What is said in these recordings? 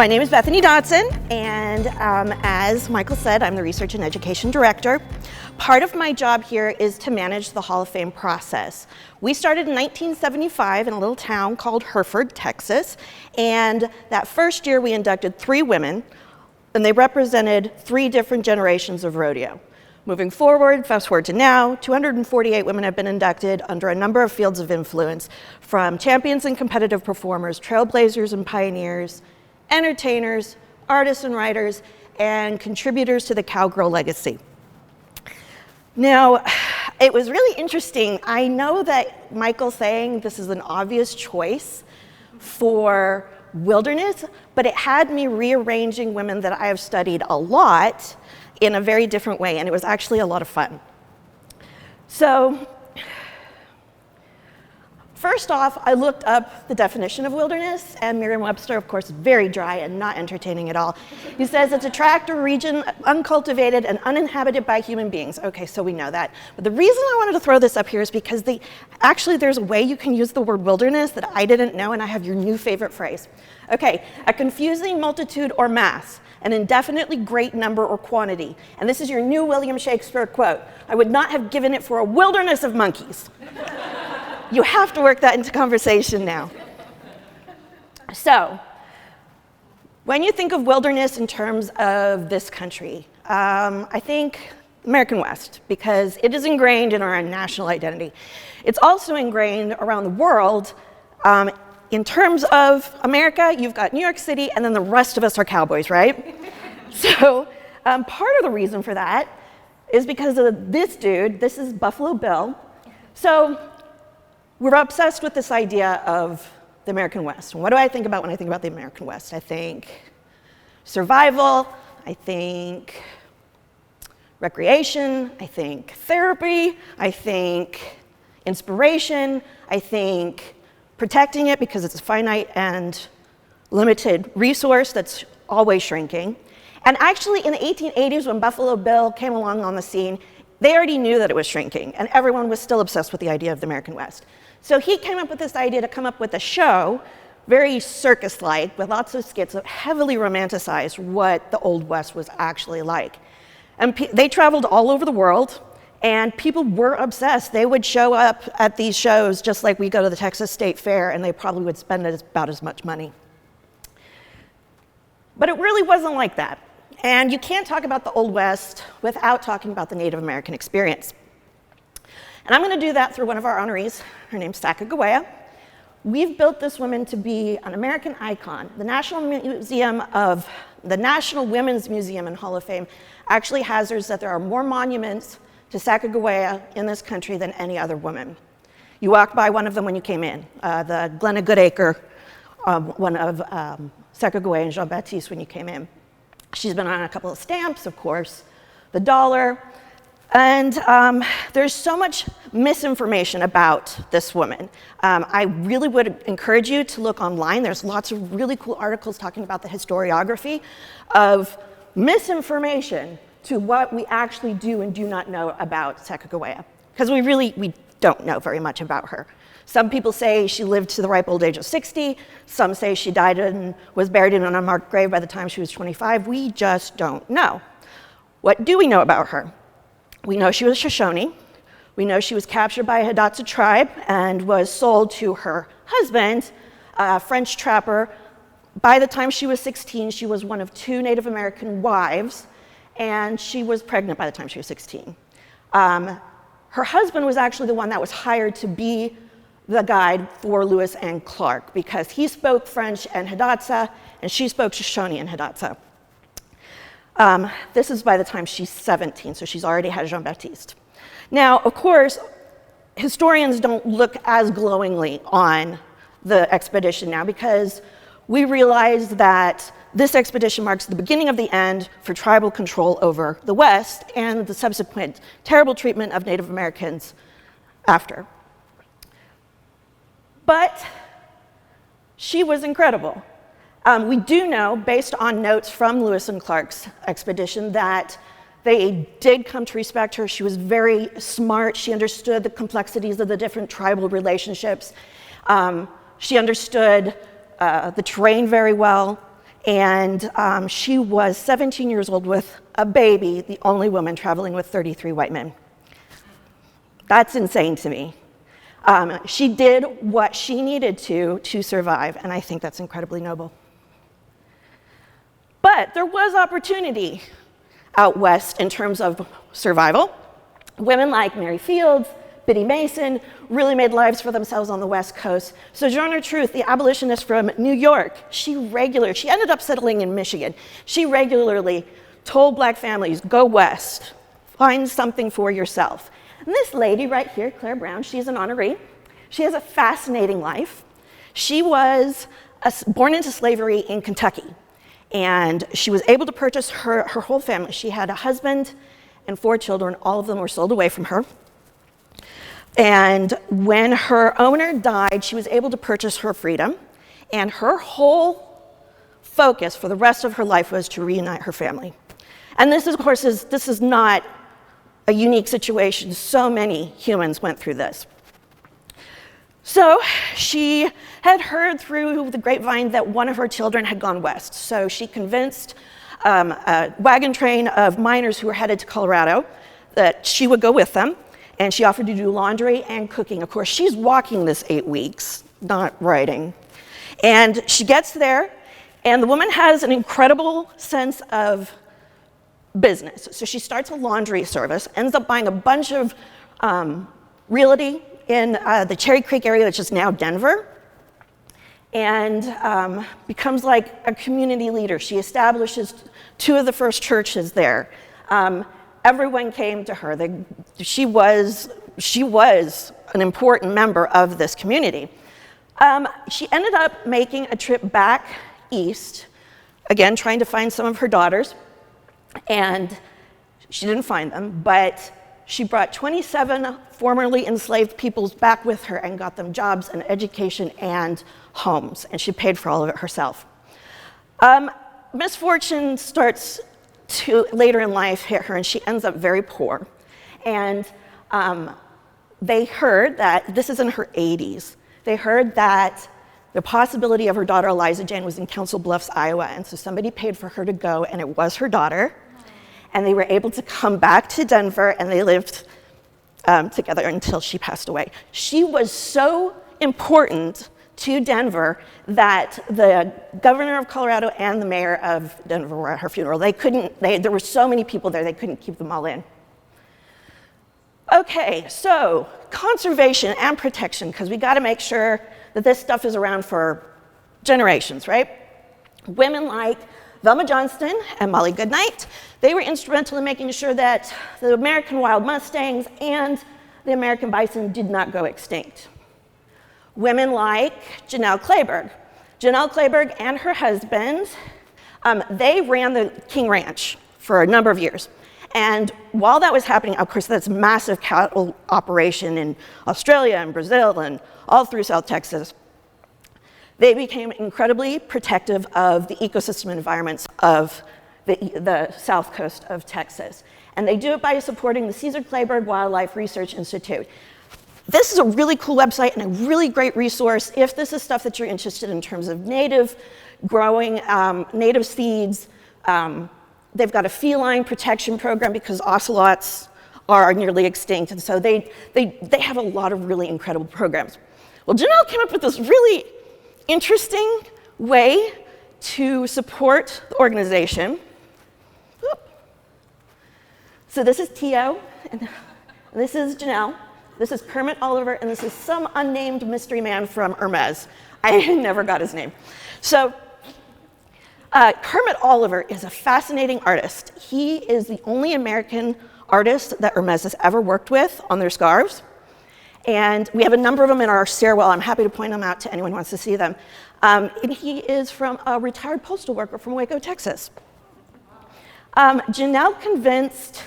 My name is Bethany Dodson, and as Michael said, I'm the Research and Education Director. Part of my job here is to manage the Hall of Fame process. We started in 1975 in a little town called Hereford, Texas, and that first year we inducted 3 women, and they represented 3 different generations of rodeo. Moving forward, fast forward to now, 248 women have been inducted under a number of fields of influence, from champions and competitive performers, trailblazers and pioneers, entertainers, artists and writers, and contributors to the cowgirl legacy. Now, it was really interesting. I know that Michael's saying this is an obvious choice for wilderness, but it had me rearranging women that I have studied a lot in a very different way, and it was actually a lot of fun. So, first off, I looked up the definition of wilderness, and Merriam-Webster, of course, is very dry and not entertaining at all. He says it's a tract or region uncultivated and uninhabited by human beings. Okay, so we know that. But the reason I wanted to throw this up here is because actually there's a way you can use the word wilderness that I didn't know, and I have your new favorite phrase. Okay, a confusing multitude or mass, an indefinitely great number or quantity. And this is your new William Shakespeare quote. I would not have given it for a wilderness of monkeys. You have to work that into conversation now. So, when you think of wilderness in terms of this country, I think American West, because it is ingrained in our national identity. It's also ingrained around the world. In terms of America, you've got New York City, and then the rest of us are cowboys, right? So, part of the reason for that is because of this dude. This is Buffalo Bill. So, we're obsessed with this idea of the American West. And what do I think about when I think about the American West? I think survival, I think recreation, I think therapy, I think inspiration, I think protecting it because it's a finite and limited resource that's always shrinking. And actually in the 1880s, when Buffalo Bill came along on the scene, they already knew that it was shrinking, and everyone was still obsessed with the idea of the American West. So he came up with this idea to come up with a show, very circus-like, with lots of skits that heavily romanticized what the Old West was actually like. And they traveled all over the world, and people were obsessed. They would show up at these shows just like we go to the Texas State Fair, and they probably would spend about as much money. But it really wasn't like that. And you can't talk about the Old West without talking about the Native American experience. And I'm going to do that through one of our honorees. Her name's Sacagawea. We've built this woman to be an American icon. The National Women's Museum and Hall of Fame actually hazards that there are more monuments to Sacagawea in this country than any other woman. You walked by one of them when you came in, the Glenna Goodacre, one of Sacagawea and Jean-Baptiste when you came in. She's been on a couple of stamps, of course, the dollar. And there's so much misinformation about this woman. I really would encourage you to look online. There's lots of really cool articles talking about the historiography of misinformation to what we actually do and do not know about Sacagawea. Because we don't know very much about her. Some people say she lived to the ripe old age of 60. Some say she died and was buried in an unmarked grave by the time she was 25. We just don't know. What do we know about her? We know she was Shoshone. We know she was captured by a Hidatsa tribe and was sold to her husband, a French trapper. By the time she was 16, she was one of 2 Native American wives, and she was pregnant by the time she was 16. Her husband was actually the one that was hired to be the guide for Lewis and Clark because he spoke French and Hidatsa, and she spoke Shoshone and Hidatsa. This is by the time she's 17, so she's already had Jean-Baptiste. Now, of course, historians don't look as glowingly on the expedition now because we realize that this expedition marks the beginning of the end for tribal control over the West and the subsequent terrible treatment of Native Americans after. But she was incredible. We do know, based on notes from Lewis and Clark's expedition, that they did come to respect her. She was very smart. She understood the complexities of the different tribal relationships. She understood the terrain very well. And she was 17 years old with a baby, the only woman traveling with 33 white men. That's insane to me. She did what she needed to survive, and I think that's incredibly noble. But there was opportunity out west in terms of survival. Women like Mary Fields, Biddy Mason really made lives for themselves on the West Coast. Sojourner Truth, the abolitionist from New York, she ended up settling in Michigan. She regularly told black families, go west, find something for yourself. And this lady right here, Claire Brown, she's an honoree. She has a fascinating life. She was born into slavery in Kentucky, and she was able to purchase her whole family. She had a husband and 4 children. All of them were sold away from her. And when her owner died, she was able to purchase her freedom, and her whole focus for the rest of her life was to reunite her family. And this, of course, this is not a unique situation. So many humans went through this. So she had heard through the grapevine that one of her children had gone west. So she convinced a wagon train of miners who were headed to Colorado that she would go with them. And she offered to do laundry and cooking. Of course, she's walking this 8 weeks, not riding. And she gets there, and the woman has an incredible sense of business. So she starts a laundry service, ends up buying a bunch of realty in the Cherry Creek area, which is now Denver, and becomes like a community leader. She establishes 2 of the first churches there. Everyone came to her. She was an important member of this community. She ended up making a trip back east, again, trying to find some of her daughters, and she didn't find them, but she brought 27 formerly enslaved peoples back with her and got them jobs and education and homes, and she paid for all of it herself. Misfortune starts to later in life hit her, and she ends up very poor. And they heard that, this is in her 80s, they heard that the possibility of her daughter Eliza Jane was in Council Bluffs, Iowa, and so somebody paid for her to go, and it was her daughter. And they were able to come back to Denver, and they lived together until she passed away. She was so important to Denver that the governor of Colorado and the mayor of Denver were at her funeral. There were so many people there, they couldn't keep them all in. Okay, so conservation and protection, because we gotta make sure that this stuff is around for generations, right? Women like Velma Johnston and Molly Goodnight, they were instrumental in making sure that the American wild mustangs and the American bison did not go extinct. Women like Janelle Clayburgh. Janelle Clayburgh and her husband, they ran the King Ranch for a number of years. And while that was happening, of course, that's a massive cattle operation in Australia and Brazil and all through South Texas. They became incredibly protective of the ecosystem environments of the south coast of Texas. And they do it by supporting the Cesar Clayburgh Wildlife Research Institute. This is a really cool website and a really great resource if this is stuff that you're interested in terms of native growing, native seeds. They've got a feline protection program because ocelots are nearly extinct, and so they have a lot of really incredible programs. Well, Janelle came up with this really interesting way to support the organization. So this is Tio, and this is Janelle. This is Kermit Oliver, and this is some unnamed mystery man from Hermes. I never got his name. So Kermit Oliver is a fascinating artist. He is the only American artist that Hermes has ever worked with on their scarves. And we have a number of them in our stairwell. I'm happy to point them out to anyone who wants to see them. And he is from a retired postal worker from Waco, Texas. Janelle convinced,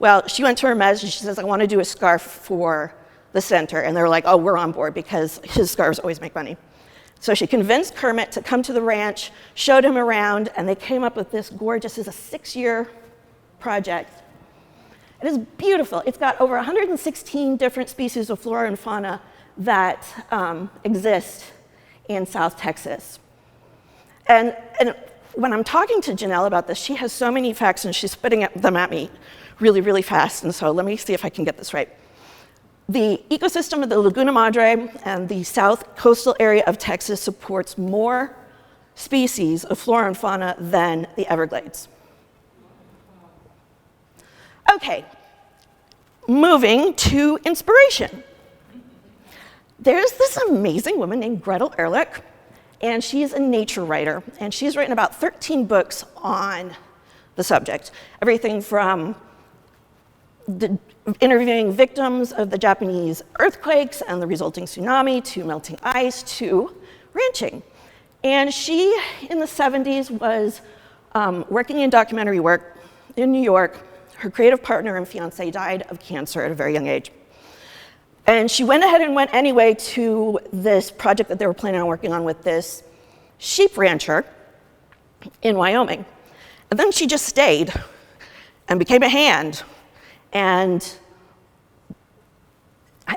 well, she went to Hermes and she says, I want to do a scarf for the center. And they're like, oh, we're on board because his scarves always make money. So she convinced Kermit to come to the ranch, showed him around, and they came up with this gorgeous, it's a 6-year project. It is beautiful. It's got over 116 different species of flora and fauna that exist in South Texas. And when I'm talking to Janelle about this, she has so many facts, and she's spitting them at me really, really fast. And so let me see if I can get this right. The ecosystem of the Laguna Madre and the south coastal area of Texas supports more species of flora and fauna than the Everglades. Okay, moving to inspiration. There's this amazing woman named Gretel Ehrlich, and she's a nature writer, and she's written about 13 books on the subject. Everything from interviewing victims of the Japanese earthquakes and the resulting tsunami, to melting ice, to ranching. And she, in the 70s, was working in documentary work in New York. Her creative partner and fiance died of cancer at a very young age. And she went ahead and went anyway to this project that they were planning on working on with this sheep rancher in Wyoming. And then she just stayed and became a hand and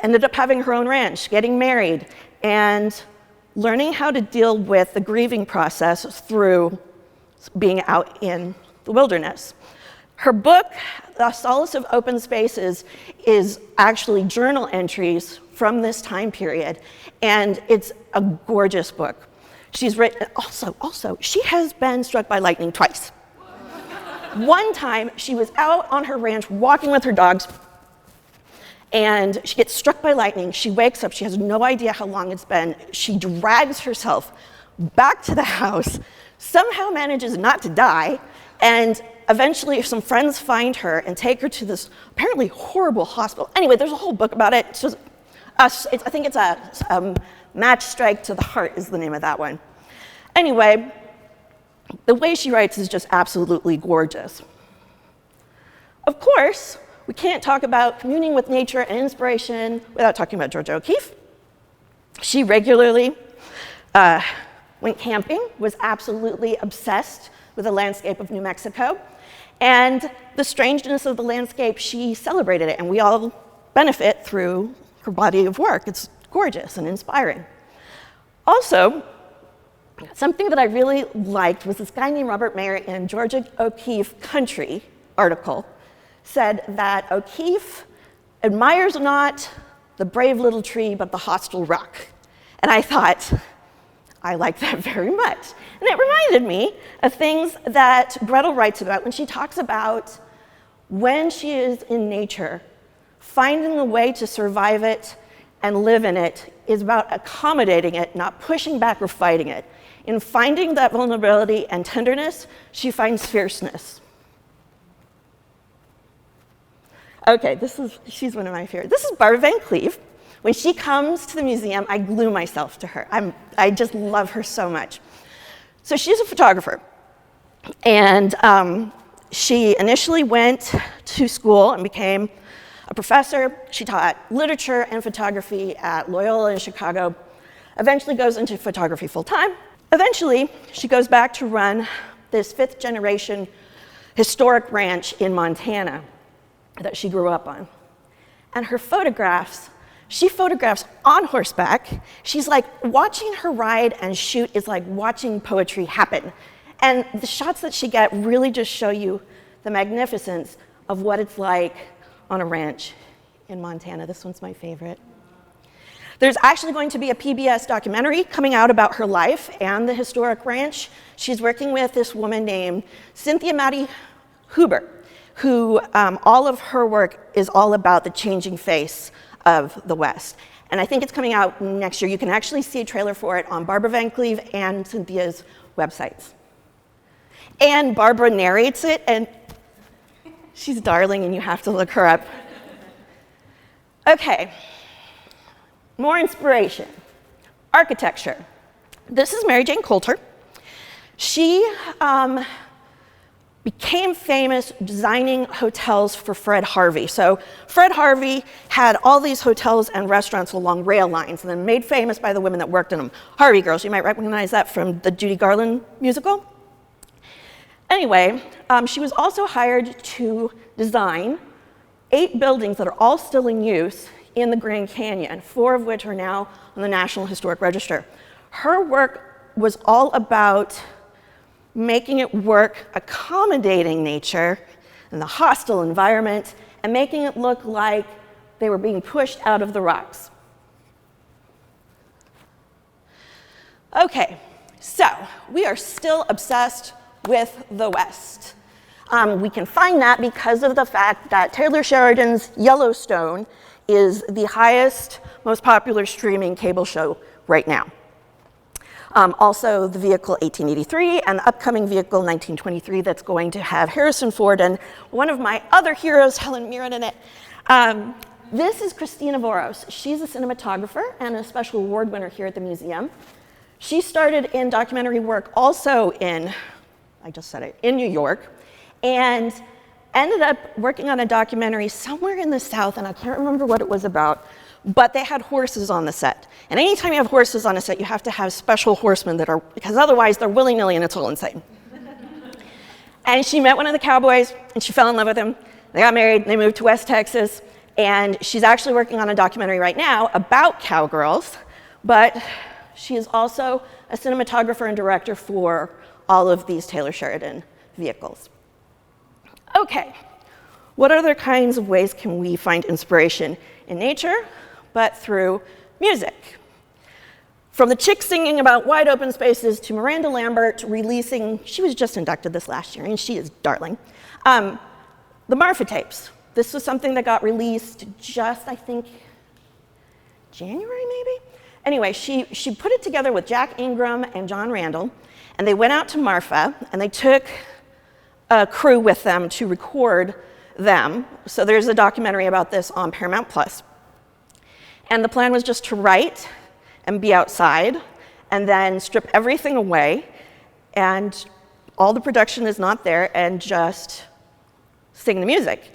ended up having her own ranch, getting married, and learning how to deal with the grieving process through being out in the wilderness. Her book, The Solace of Open Spaces, is actually journal entries from this time period, and it's a gorgeous book. She's written, also, she has been struck by lightning twice. One time, she was out on her ranch walking with her dogs, and she gets struck by lightning. She wakes up, she has no idea how long it's been. She drags herself back to the house, somehow manages not to die, and eventually some friends find her and take her to this apparently horrible hospital. Anyway, there's a whole book about it. It's just, I think it's a Match Strike to the Heart is the name of that one. Anyway, the way she writes is just absolutely gorgeous. Of course, we can't talk about communing with nature and inspiration without talking about Georgia O'Keeffe. She regularly went camping, was absolutely obsessed with the landscape of New Mexico, and the strangeness of the landscape, she celebrated it, and we all benefit through her body of work. It's gorgeous and inspiring. Also, something that I really liked was this guy named Robert Mayer in Georgia O'Keeffe Country article said that O'Keeffe admires not the brave little tree, but the hostile rock. And I thought, I like that very much. And it reminded me of things that Gretel writes about when she talks about when she is in nature, finding a way to survive it and live in it is about accommodating it, not pushing back or fighting it. In finding that vulnerability and tenderness, she finds fierceness. Okay, she's one of my favorites. This is Barbara Van Cleave. When she comes to the museum, I glue myself to her. I just love her so much. So she's a photographer. And she initially went to school and became a professor. She taught literature and photography at Loyola in Chicago. Eventually goes into photography full time. Eventually, she goes back to run this 5th generation historic ranch in Montana that she grew up on. And her photographs, she photographs on horseback. She's like, watching her ride and shoot is like watching poetry happen. And the shots that she gets really just show you the magnificence of what it's like on a ranch in Montana. This one's my favorite. There's actually going to be a PBS documentary coming out about her life and the historic ranch. She's working with this woman named Cynthia Maddie Huber, who all of her work is all about the changing face of the West. And I think it's coming out next year. You can actually see a trailer for it on Barbara Van Cleave and Cynthia's websites. And Barbara narrates it, and she's darling, and you have to look her up. Okay, more inspiration. Architecture. This is Mary Jane Coulter. She became famous designing hotels for Fred Harvey. So Fred Harvey had all these hotels and restaurants along rail lines, and then made famous by the women that worked in them. Harvey Girls, you might recognize that from the Judy Garland musical. Anyway, she was also hired to design 8 buildings that are all still in use in the Grand Canyon, 4 of which are now on the National Historic Register. Her work was all about making it work, accommodating nature in the hostile environment, and making it look like they were being pushed out of the rocks. Okay, so we are still obsessed with the West. We can find that because of the fact that Taylor Sheridan's Yellowstone is the highest, most popular streaming cable show right now. Also, the vehicle 1883 and the upcoming vehicle 1923 that's going to have Harrison Ford and one of my other heroes, Helen Mirren, in it. This is Christina Voros. She's a cinematographer and a special award winner here at the museum. She started in documentary work also in, I just said it, in New York, and ended up working on a documentary somewhere in the South, and I can't remember what it was about, but they had horses on the set. And anytime you have horses on a set, you have to have special horsemen that are, because otherwise they're willy-nilly and it's all insane. And she met one of the cowboys, and she fell in love with him. They got married, they moved to West Texas, and she's actually working on a documentary right now about cowgirls, but she is also a cinematographer and director for all of these Taylor Sheridan vehicles. Okay, what other kinds of ways can we find inspiration in nature, but through music? From the Chicks singing about wide open spaces to Miranda Lambert releasing, she was just inducted this last year, and she is darling, the Marfa tapes. This was something that got released just, I think, January maybe? Anyway, she put it together with Jack Ingram and John Randall, and they went out to Marfa, and they took a crew with them to record them. So there's a documentary about this on Paramount Plus. And the plan was just to write and be outside, and then strip everything away, and all the production is not there, and just sing the music.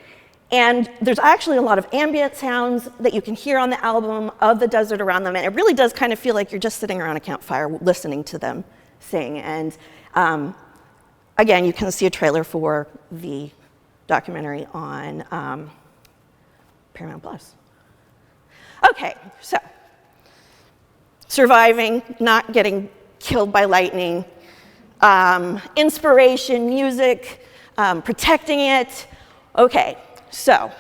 And there's actually a lot of ambient sounds that you can hear on the album of the desert around them, and it really does kind of feel like you're just sitting around a campfire listening to them sing. And again, you can see a trailer for the documentary on Paramount Plus. Okay, so surviving, not getting killed by lightning, inspiration, music, protecting it. Okay. So,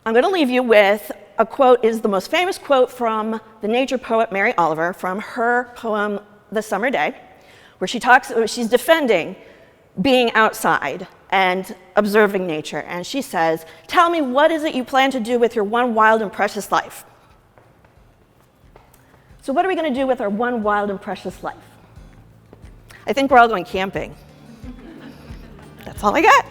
I'm going to leave you with a quote, is the most famous quote from the nature poet Mary Oliver from her poem, The Summer Day, where she's defending being outside and observing nature. And she says, "Tell me, what is it you plan to do with your one wild and precious life?" So what are we going to do with our one wild and precious life? I think we're all going camping. That's all I got.